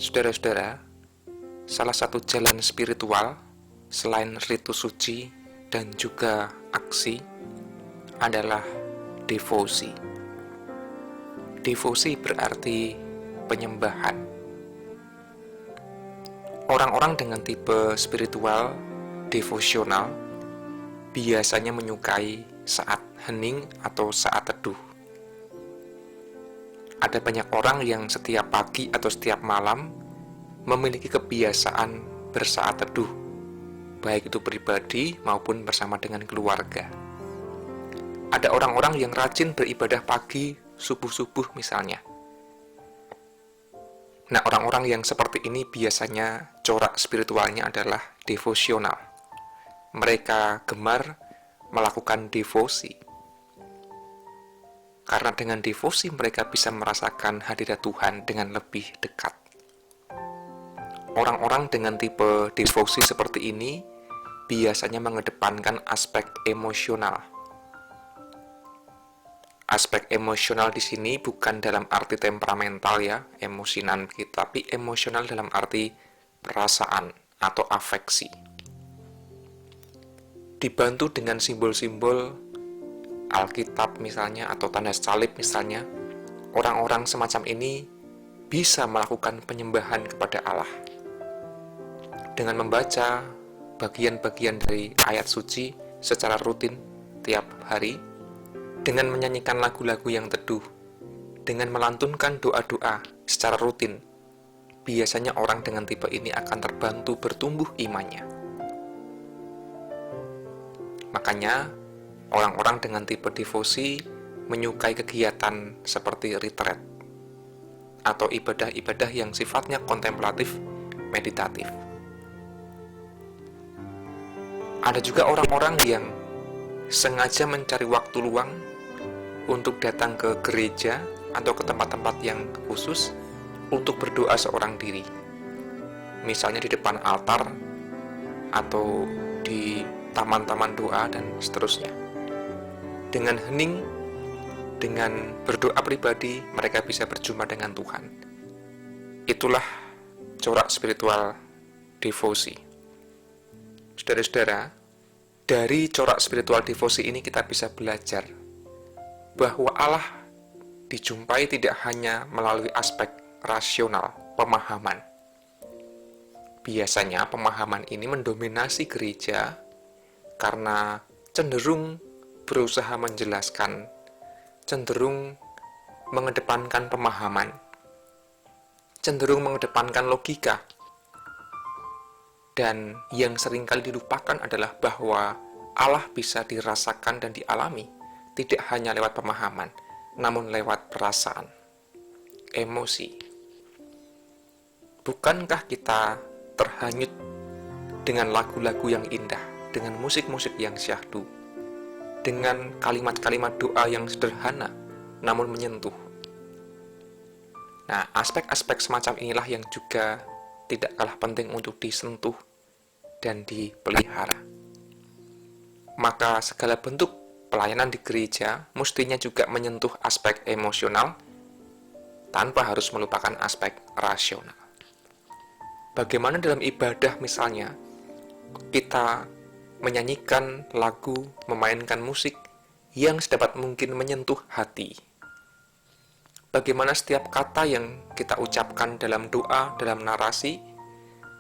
Saudara-saudara, salah satu jalan spiritual selain ritu suci dan juga aksi adalah devosi. Devosi berarti penyembahan. Orang-orang dengan tipe spiritual devosional biasanya menyukai saat hening atau saat teduh. Ada banyak orang yang setiap pagi atau setiap malam memiliki kebiasaan bersaat teduh, baik itu pribadi maupun bersama dengan keluarga. Ada orang-orang yang rajin beribadah pagi, subuh-subuh misalnya. Nah, orang-orang yang seperti ini biasanya corak spiritualnya adalah devosional. Mereka gemar melakukan devosi. Karena dengan devosi mereka bisa merasakan hadirat Tuhan dengan lebih dekat. Orang-orang dengan tipe devosi seperti ini biasanya mengedepankan aspek emosional. Aspek emosional di sini bukan dalam arti temperamental ya, emosinan begitu, tapi emosional dalam arti perasaan atau afeksi. Dibantu dengan simbol-simbol Alkitab misalnya atau tanda salib misalnya, orang-orang semacam ini bisa melakukan penyembahan kepada Allah. Dengan membaca bagian-bagian dari ayat suci secara rutin tiap hari, dengan menyanyikan lagu-lagu yang teduh, dengan melantunkan doa-doa secara rutin, biasanya orang dengan tipe ini akan terbantu bertumbuh imannya. Makanya, orang-orang dengan tipe devosi menyukai kegiatan seperti retreat atau ibadah-ibadah yang sifatnya kontemplatif, meditatif. Ada juga orang-orang yang sengaja mencari waktu luang untuk datang ke gereja atau ke tempat-tempat yang khusus untuk berdoa seorang diri. Misalnya di depan altar atau di taman-taman doa dan seterusnya. Dengan hening, dengan berdoa pribadi, mereka bisa berjumpa dengan Tuhan. Itulah corak spiritual devosi. Saudara-saudara, dari corak spiritual devosi ini kita bisa belajar bahwa Allah dijumpai tidak hanya melalui aspek rasional, pemahaman. Biasanya pemahaman ini mendominasi gereja karena cenderung berusaha menjelaskan, cenderung mengedepankan pemahaman, cenderung mengedepankan logika. Dan yang seringkali dilupakan adalah bahwa Allah bisa dirasakan dan dialami tidak hanya lewat pemahaman, namun lewat perasaan, emosi. Bukankah kita terhanyut dengan lagu-lagu yang indah, dengan musik-musik yang syahdu, dengan kalimat-kalimat doa yang sederhana, namun menyentuh? Nah, aspek-aspek semacam inilah yang juga tidak kalah penting untuk disentuh dan dipelihara. Maka segala bentuk pelayanan di gereja mestinya juga menyentuh aspek emosional tanpa harus melupakan aspek rasional. Bagaimana dalam ibadah misalnya, kita menyanyikan lagu, memainkan musik yang sedapat mungkin menyentuh hati. Bagaimana setiap kata yang kita ucapkan dalam doa, dalam narasi,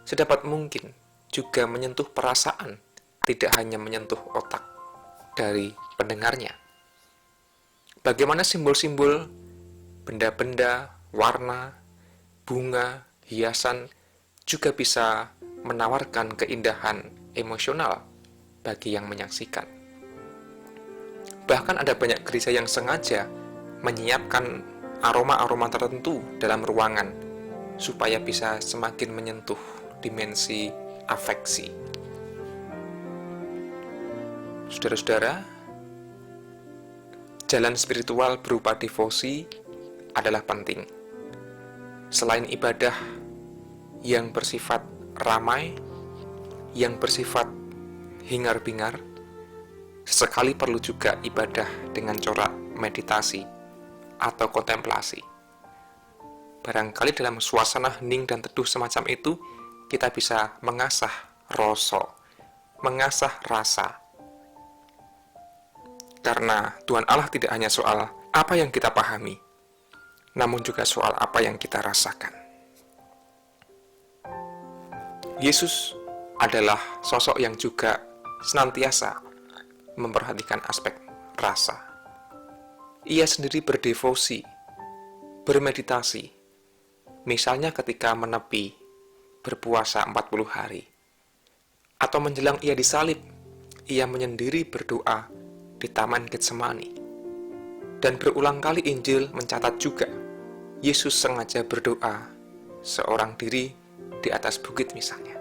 sedapat mungkin juga menyentuh perasaan, tidak hanya menyentuh otak dari pendengarnya. Bagaimana simbol-simbol, benda-benda, warna, bunga, hiasan juga bisa menawarkan keindahan emosional bagi yang menyaksikan. Bahkan ada banyak gereja yang sengaja menyiapkan aroma-aroma tertentu dalam ruangan supaya bisa semakin menyentuh dimensi afeksi. Saudara-saudara, jalan spiritual berupa devosi adalah penting. Selain ibadah yang bersifat ramai, yang bersifat hingar-bingar, sesekali perlu juga ibadah dengan corak meditasi atau kontemplasi. barangkali dalam suasana hening dan teduh semacam itu, kita bisa mengasah rasa, mengasah rasa. Karena Tuhan Allah tidak hanya soal apa yang kita pahami, namun juga soal apa yang kita rasakan. Yesus adalah sosok yang juga senantiasa memperhatikan aspek rasa. Ia sendiri berdevosi, bermeditasi, misalnya ketika menepi, berpuasa 40 hari, atau menjelang ia disalib, ia menyendiri berdoa di Taman Getsemani. Dan berulang kali Injil mencatat juga, Yesus sengaja berdoa seorang diri di atas bukit misalnya.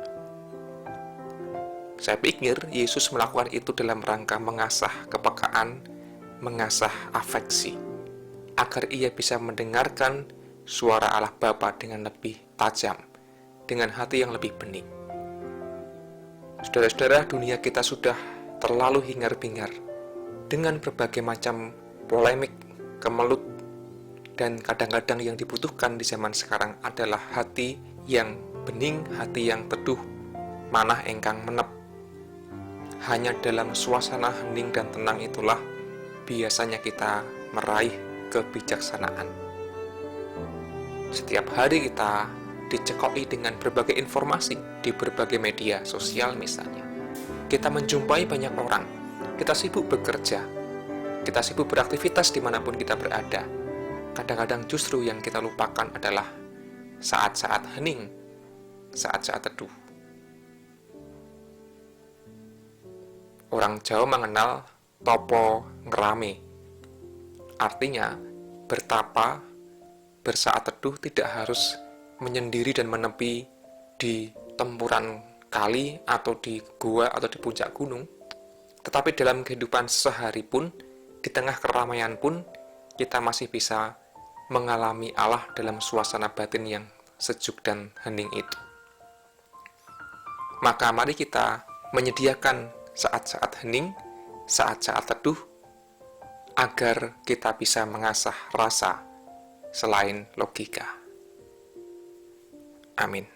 Saya pikir Yesus melakukan itu dalam rangka mengasah kepekaan, mengasah afeksi, agar ia bisa mendengarkan suara Allah Bapa dengan lebih tajam, dengan hati yang lebih bening. Saudara-saudara, dunia kita sudah terlalu hingar-bingar dengan berbagai macam polemik, kemelut, dan kadang-kadang yang dibutuhkan di zaman sekarang adalah hati yang bening, hati yang teduh, manah engkang menep. Hanya dalam suasana hening dan tenang itulah biasanya kita meraih kebijaksanaan. Setiap hari kita dicekoki dengan berbagai informasi di berbagai media sosial misalnya. Kita menjumpai banyak orang, kita sibuk bekerja, kita sibuk beraktivitas dimanapun kita berada. Kadang-kadang justru yang kita lupakan adalah saat-saat hening, saat-saat teduh. Orang Jawa mengenal topo ngerame. Artinya, bertapa, bersaat teduh tidak harus menyendiri dan menepi di tempuran kali atau di gua atau di puncak gunung. Tetapi dalam kehidupan sehari pun, di tengah keramaian pun, kita masih bisa mengalami Allah dalam suasana batin yang sejuk dan hening itu. Maka mari kita menyediakan saat-saat hening, saat-saat teduh, agar kita bisa mengasah rasa selain logika. Amin.